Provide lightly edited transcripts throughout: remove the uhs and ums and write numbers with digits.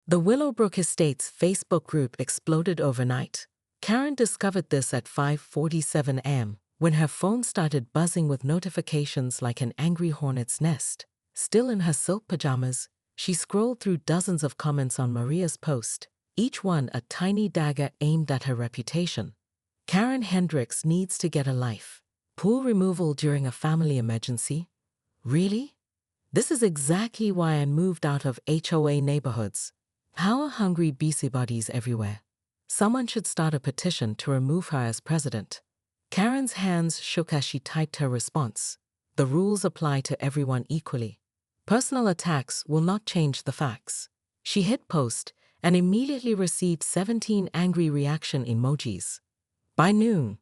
The Willowbrook Estates Facebook group exploded overnight. Karen discovered this at 5:47 a.m. when her phone started buzzing with notifications like an angry hornet's nest. Still in her silk pajamas, she scrolled through dozens of comments on Maria's post, each one a tiny dagger aimed at her reputation. Karen Hendricks needs to get a life. Pool removal during a family emergency? Really? This is exactly why I moved out of HOA neighborhoods. Power hungry busybodies everywhere. Someone should start a petition to remove her as president. Karen's hands shook as she typed her response. The rules apply to everyone equally. Personal attacks will not change the facts. She hit post and immediately received 17 angry reaction emojis. By noon,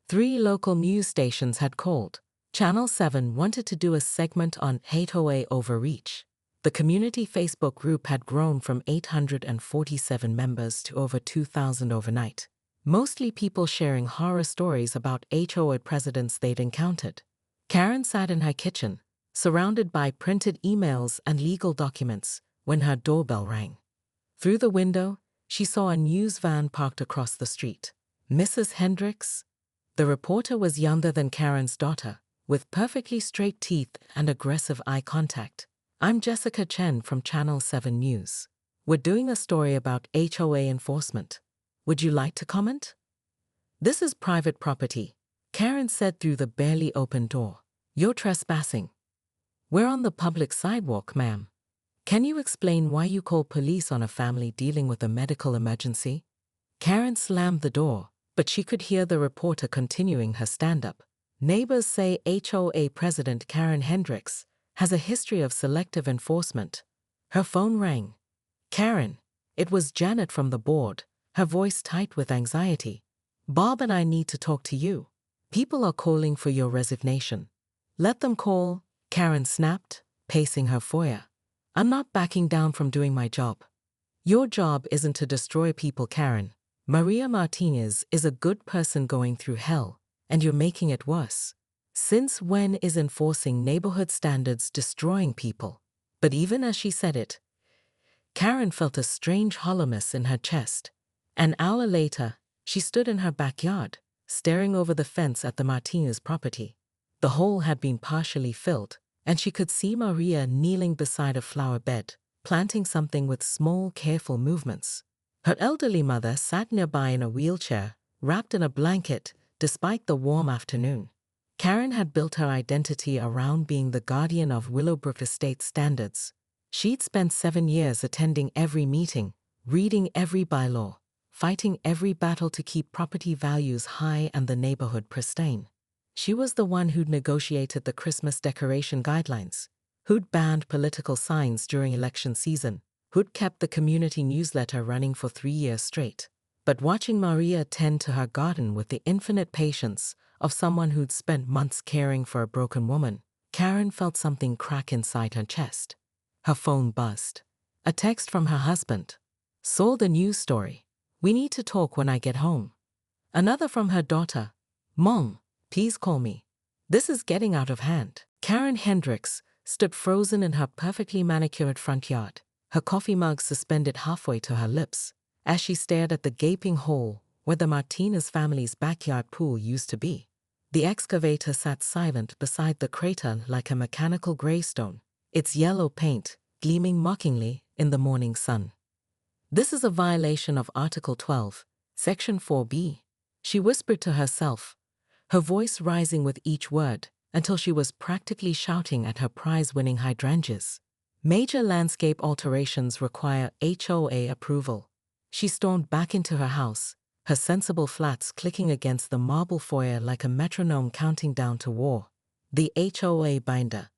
3 local news stations had called. Channel 7 wanted to do a segment on HOA overreach. The community Facebook group had grown from 847 members to over 2,000 overnight, mostly people sharing horror stories about HOA presidents they'd encountered. Karen sat in her kitchen, surrounded by printed emails and legal documents, when her doorbell rang. Through the window, she saw a news van parked across the street. Mrs. Hendricks? The reporter was younger than Karen's daughter, with perfectly straight teeth and aggressive eye contact. I'm Jessica Chen from Channel 7 News. We're doing a story about HOA enforcement. Would you like to comment? This is private property, Karen said through the barely open door. You're trespassing. We're on the public sidewalk, ma'am. Can you explain why you called police on a family dealing with a medical emergency? Karen slammed the door, but she could hear the reporter continuing her stand-up. Neighbors say HOA President Karen Hendricks has a history of selective enforcement. Her phone rang. Karen, it was Janet from the board, her voice tight with anxiety. Bob and I need to talk to you. People are calling for your resignation. Let them call, Karen snapped, pacing her foyer. I'm not backing down from doing my job. Your job isn't to destroy people, Karen. Maria Martinez is a good person going through hell, and you're making it worse. Since when is enforcing neighborhood standards destroying people? But even as she said it, Karen felt a strange hollowness in her chest. An hour later, she stood in her backyard, staring over the fence at the Martinez property. The hole had been partially filled, and she could see Maria kneeling beside a flower bed, planting something with small, careful movements. Her elderly mother sat nearby in a wheelchair, wrapped in a blanket, despite the warm afternoon. Karen had built her identity around being the guardian of Willowbrook Estate standards. She'd spent 7 years attending every meeting, reading every bylaw, fighting every battle to keep property values high and the neighborhood pristine. She was the one who'd negotiated the Christmas decoration guidelines, who'd banned political signs during election season, who'd kept the community newsletter running for 3 years straight. But watching Maria tend to her garden with the infinite patience of someone who'd spent months caring for a broken woman, Karen felt something crack inside her chest. Her phone buzzed. A text from her husband. Saw the news story. We need to talk when I get home. Another from her daughter. Mom, please call me. This is getting out of hand. Karen Hendricks stood frozen in her perfectly manicured front yard, her coffee mug suspended halfway to her lips, as she stared at the gaping hole where the Martinez family's backyard pool used to be. The excavator sat silent beside the crater like a mechanical gravestone, its yellow paint gleaming mockingly in the morning sun. This is a violation of Article 12, Section 4B, she whispered to herself, her voice rising with each word until she was practically shouting at her prize-winning hydrangeas. Major landscape alterations require HOA approval. She stormed back into her house, her sensible flats clicking against the marble foyer like a metronome counting down to war. The HOA binder,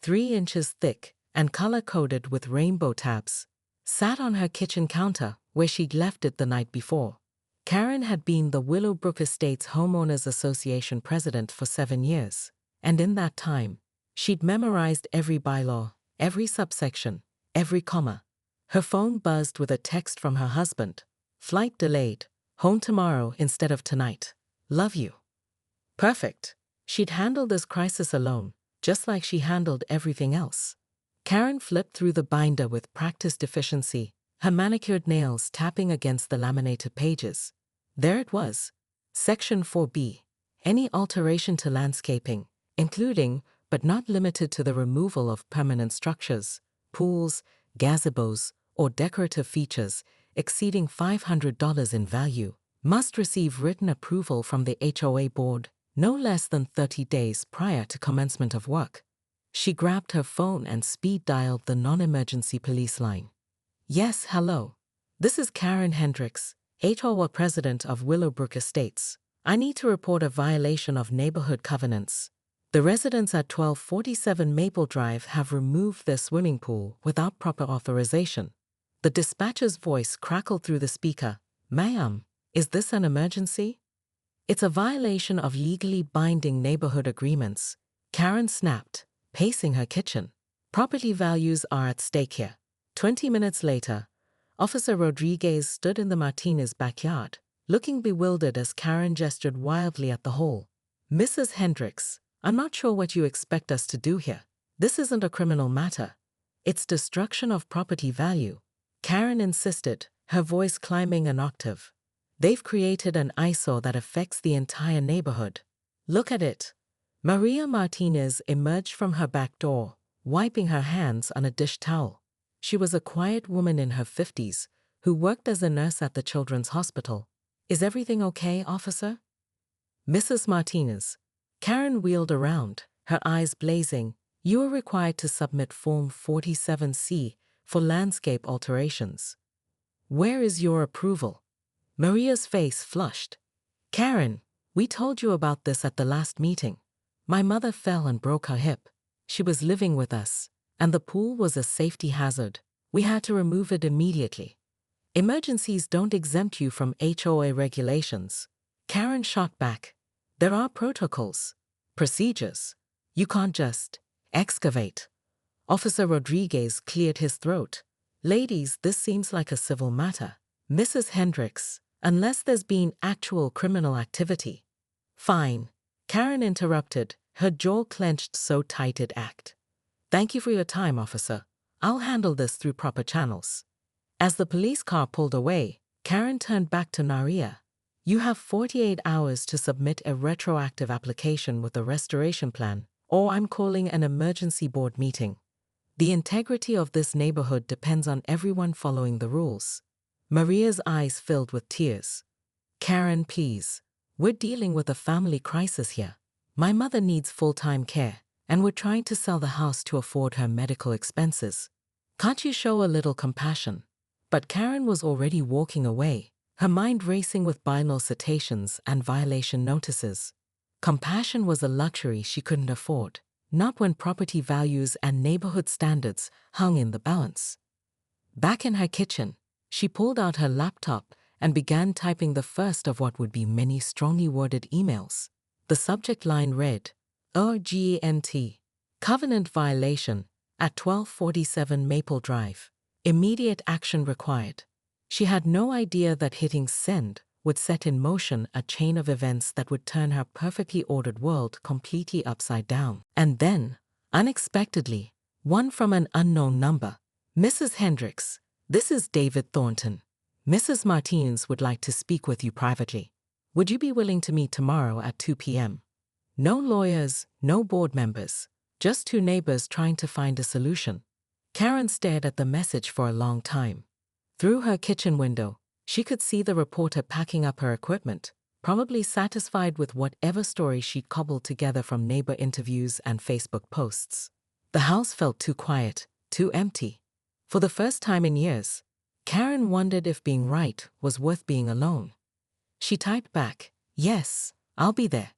3 inches thick and color-coded with rainbow tabs, sat on her kitchen counter where she'd left it the night before. Karen had been the Willowbrook Estates Homeowners Association president for 7 years, and in that time, she'd memorized every bylaw, every subsection, every comma. Her phone buzzed with a text from her husband. Flight delayed. Home tomorrow instead of tonight. Love you. Perfect. She'd handled this crisis alone, just like she handled everything else. Karen flipped through the binder with practiced efficiency, her manicured nails tapping against the laminated pages. There it was. Section 4B. Any alteration to landscaping, including, but not limited to the removal of permanent structures, pools, gazebos, or decorative features exceeding $500 in value, must receive written approval from the HOA board no less than 30 days prior to commencement of work. She grabbed her phone and speed-dialed the non-emergency police line. Yes, hello. This is Karen Hendricks, HOA president of Willowbrook Estates. I need to report a violation of neighborhood covenants. The residents at 1247 Maple Drive have removed their swimming pool without proper authorization. The dispatcher's voice crackled through the speaker. Ma'am, is this an emergency? It's a violation of legally binding neighborhood agreements. Karen snapped, pacing her kitchen. Property values are at stake here. 20 minutes later, Officer Rodriguez stood in the Martinez backyard, looking bewildered as Karen gestured wildly at the hole. Mrs. Hendricks, I'm not sure what you expect us to do here. This isn't a criminal matter. It's destruction of property value. Karen insisted, her voice climbing an octave. They've created an eyesore that affects the entire neighborhood. Look at it. Maria Martinez emerged from her back door, wiping her hands on a dish towel. She was a quiet woman in her 50s who worked as a nurse at the children's hospital. Is everything okay, officer? Mrs. Martinez. Karen wheeled around, her eyes blazing. You are required to submit Form 47C for landscape alterations. Where is your approval? Maria's face flushed. Karen, we told you about this at the last meeting. My mother fell and broke her hip. She was living with us, and the pool was a safety hazard. We had to remove it immediately. Emergencies don't exempt you from HOA regulations. Karen shot back. There are protocols, procedures. You can't just excavate. Officer Rodriguez cleared his throat. Ladies, this seems like a civil matter. Mrs. Hendricks, unless there's been actual criminal activity. Fine. Karen interrupted, her jaw clenched so tight it ached. Thank you for your time, officer. I'll handle this through proper channels. As the police car pulled away, Karen turned back to Maria. You have 48 hours to submit a retroactive application with a restoration plan, or I'm calling an emergency board meeting. The integrity of this neighborhood depends on everyone following the rules. Maria's eyes filled with tears. Karen, please. We're dealing with a family crisis here. My mother needs full-time care, and we're trying to sell the house to afford her medical expenses. Can't you show a little compassion? But Karen was already walking away, her mind racing with bylaw citations and violation notices. Compassion was a luxury she couldn't afford, not when property values and neighborhood standards hung in the balance. Back in her kitchen, she pulled out her laptop and began typing the first of what would be many strongly worded emails. The subject line read, Urgent, Covenant Violation, at 1247 Maple Drive. Immediate action required. She had no idea that hitting send would set in motion a chain of events that would turn her perfectly ordered world completely upside down. And then, unexpectedly, one from an unknown number. Mrs. Hendricks, this is David Thornton. Mrs. Martinez would like to speak with you privately. Would you be willing to meet tomorrow at 2 p.m.? No lawyers, no board members, just two neighbors trying to find a solution. Karen stared at the message for a long time. Through her kitchen window, she could see the reporter packing up her equipment, probably satisfied with whatever story she'd cobbled together from neighbor interviews and Facebook posts. The house felt too quiet, too empty. For the first time in years, Karen wondered if being right was worth being alone. She typed back, yes, I'll be there.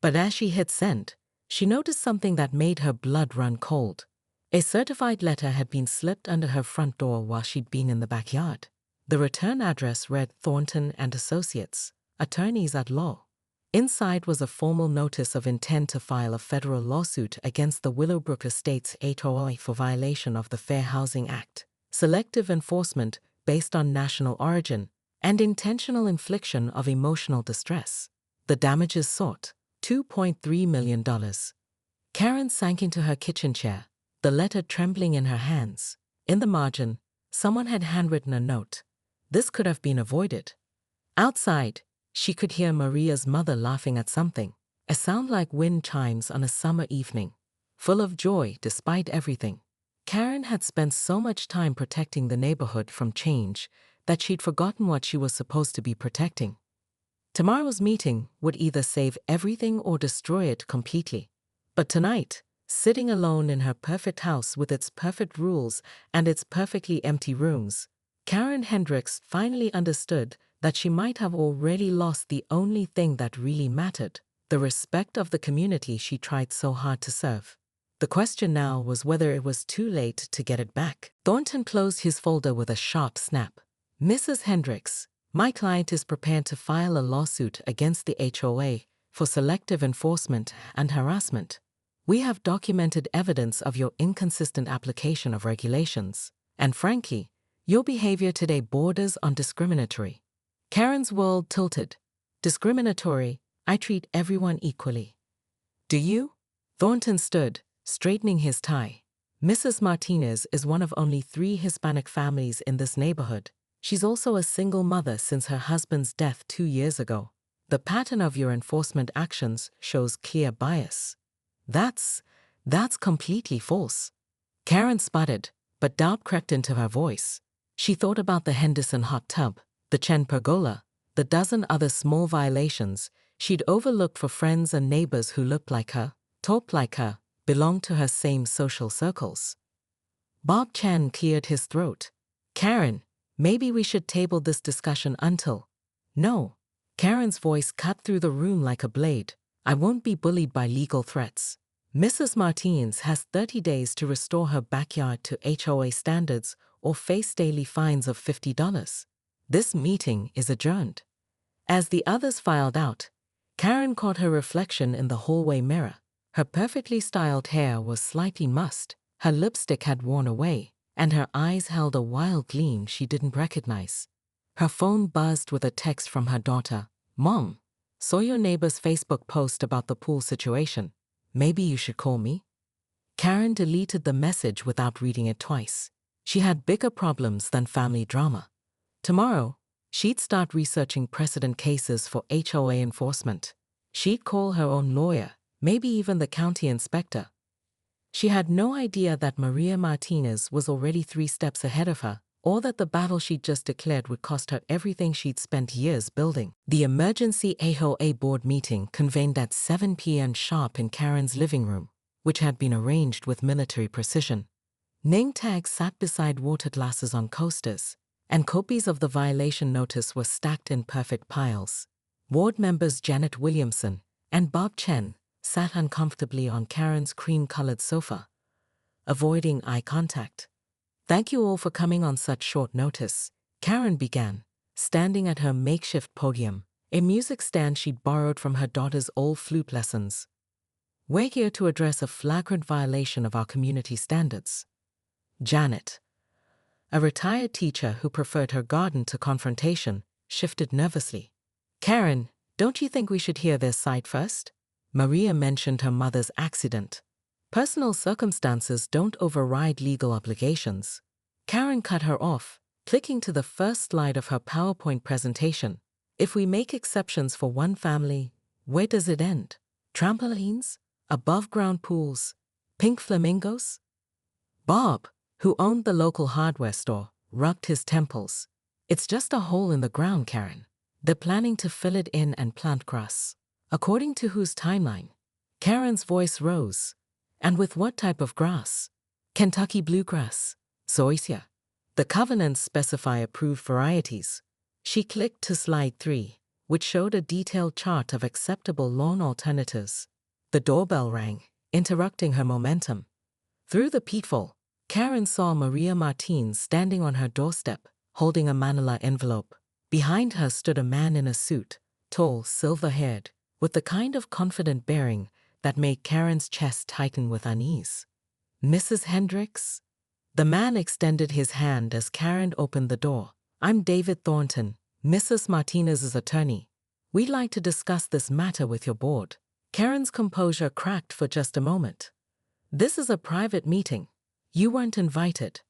But as she hit send, she noticed something that made her blood run cold. A certified letter had been slipped under her front door while she'd been in the backyard. The return address read Thornton and Associates, attorneys at law. Inside was a formal notice of intent to file a federal lawsuit against the Willowbrook Estates HOA for violation of the Fair Housing Act, selective enforcement based on national origin, and intentional infliction of emotional distress. The damages sought, $2.3 million. Karen sank into her kitchen chair. the letter trembling in her hands. In the margin, someone had handwritten a note. This could have been avoided. Outside, she could hear Maria's mother laughing at something, a sound like wind chimes on a summer evening, full of joy despite everything. Karen had spent so much time protecting the neighborhood from change that she'd forgotten what she was supposed to be protecting. Tomorrow's meeting would either save everything or destroy it completely. But tonight, sitting alone in her perfect house with its perfect rules and its perfectly empty rooms, Karen Hendricks finally understood that she might have already lost the only thing that really mattered, the respect of the community she tried so hard to serve. The question now was whether it was too late to get it back. Thornton closed his folder with a sharp snap. Mrs. Hendricks, my client is prepared to file a lawsuit against the HOA for selective enforcement and harassment. We have documented evidence of your inconsistent application of regulations, and frankly, your behavior today borders on discriminatory. Karen's world tilted. Discriminatory, I treat everyone equally. Do you? Thornton stood, straightening his tie. Mrs. Martinez is one of only 3 Hispanic families in this neighborhood. She's also a single mother since her husband's death 2 years ago. The pattern of your enforcement actions shows clear bias. That's completely false. Karen sputtered, but doubt crept into her voice. She thought about the Henderson hot tub, the Chen pergola, the dozen other small violations she'd overlooked for friends and neighbors who looked like her, talked like her, belonged to her same social circles. Bob Chen cleared his throat. Karen, maybe we should table this discussion until... No. Karen's voice cut through the room like a blade. I won't be bullied by legal threats. Mrs. Martinez has 30 days to restore her backyard to HOA standards or face daily fines of $50. This meeting is adjourned. As the others filed out, Karen caught her reflection in the hallway mirror. Her perfectly styled hair was slightly mussed, her lipstick had worn away, and her eyes held a wild gleam she didn't recognize. Her phone buzzed with a text from her daughter. Mom, saw your neighbor's Facebook post about the pool situation. Maybe you should call me? Karen deleted the message without reading it twice. She had bigger problems than family drama. Tomorrow, she'd start researching precedent cases for HOA enforcement. She'd call her own lawyer, maybe even the county inspector. She had no idea that Maria Martinez was already 3 steps ahead of her, or that the battle she'd just declared would cost her everything she'd spent years building. The emergency HOA board meeting convened at 7 p.m. sharp in Karen's living room, which had been arranged with military precision. Name tags sat beside water glasses on coasters, and copies of the violation notice were stacked in perfect piles. Board members Janet Williamson and Bob Chen sat uncomfortably on Karen's cream-colored sofa, avoiding eye contact. Thank you all for coming on such short notice, Karen began, standing at her makeshift podium, a music stand she'd borrowed from her daughter's old flute lessons. We're here to address a flagrant violation of our community standards. Janet, a retired teacher who preferred her garden to confrontation, shifted nervously. Karen, don't you think we should hear their side first? Maria mentioned her mother's accident. Personal circumstances don't override legal obligations. Karen cut her off, clicking to the first slide of her PowerPoint presentation. If we make exceptions for one family, where does it end? Trampolines? Above-ground pools? Pink flamingos? Bob, who owned the local hardware store, rubbed his temples. It's just a hole in the ground, Karen. They're planning to fill it in and plant grass. According to whose timeline? Karen's voice rose. And with what type of grass? Kentucky bluegrass. Zoysia. The covenants specify approved varieties. She clicked to slide 3, which showed a detailed chart of acceptable lawn alternatives. The doorbell rang, interrupting her momentum. Through the peephole, Karen saw Maria Martinez standing on her doorstep, holding a manila envelope. Behind her stood a man in a suit, tall, silver-haired, with the kind of confident bearing that made Karen's chest tighten with unease. Mrs. Hendricks? The man extended his hand as Karen opened the door. I'm David Thornton, Mrs. Martinez's attorney. We'd like to discuss this matter with your board. Karen's composure cracked for just a moment. This is a private meeting. You weren't invited.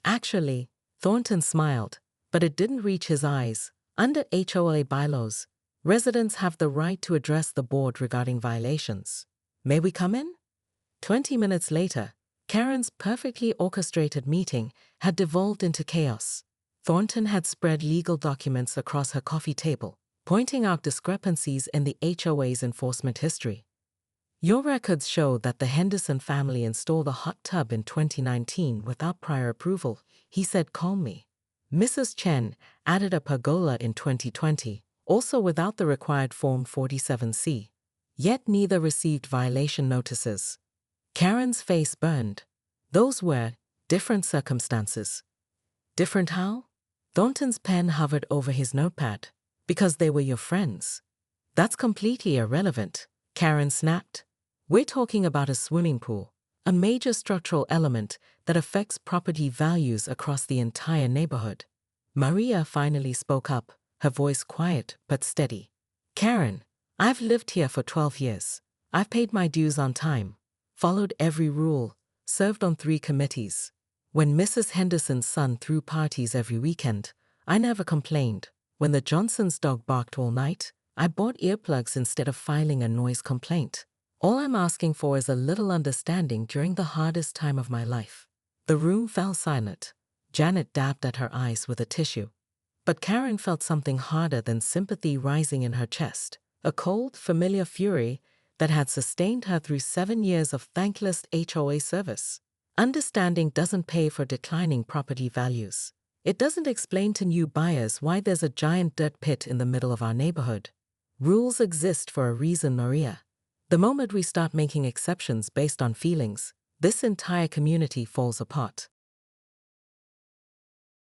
Actually, Thornton smiled, but it didn't reach his eyes. Under HOA bylaws, residents have the right to address the board regarding violations. May we come in? 20 minutes later, Karen's perfectly orchestrated meeting had devolved into chaos. Thornton had spread legal documents across her coffee table, pointing out discrepancies in the HOA's enforcement history. Your records show that the Henderson family installed a hot tub in 2019 without prior approval, he said calmly. Mrs. Chen added a pergola in 2020, also without the required Form 47C. Yet neither received violation notices. Karen's face burned. Those were different circumstances. Different how? Thornton's pen hovered over his notepad. Because they were your friends. That's completely irrelevant, Karen snapped. We're talking about a swimming pool, a major structural element that affects property values across the entire neighborhood. Maria finally spoke up, her voice quiet but steady. Karen, I've lived here for 12 years. I've paid my dues on time, followed every rule, served on 3 committees. When Mrs. Henderson's son threw parties every weekend, I never complained. When the Johnsons' dog barked all night, I bought earplugs instead of filing a noise complaint. All I'm asking for is a little understanding during the hardest time of my life. The room fell silent. Janet dabbed at her eyes with a tissue. But Karen felt something harder than sympathy rising in her chest, a cold, familiar fury that had sustained her through 7 years of thankless HOA service. Understanding doesn't pay for declining property values. It doesn't explain to new buyers why there's a giant dirt pit in the middle of our neighborhood. Rules exist for a reason, Maria. The moment we start making exceptions based on feelings, this entire community falls apart.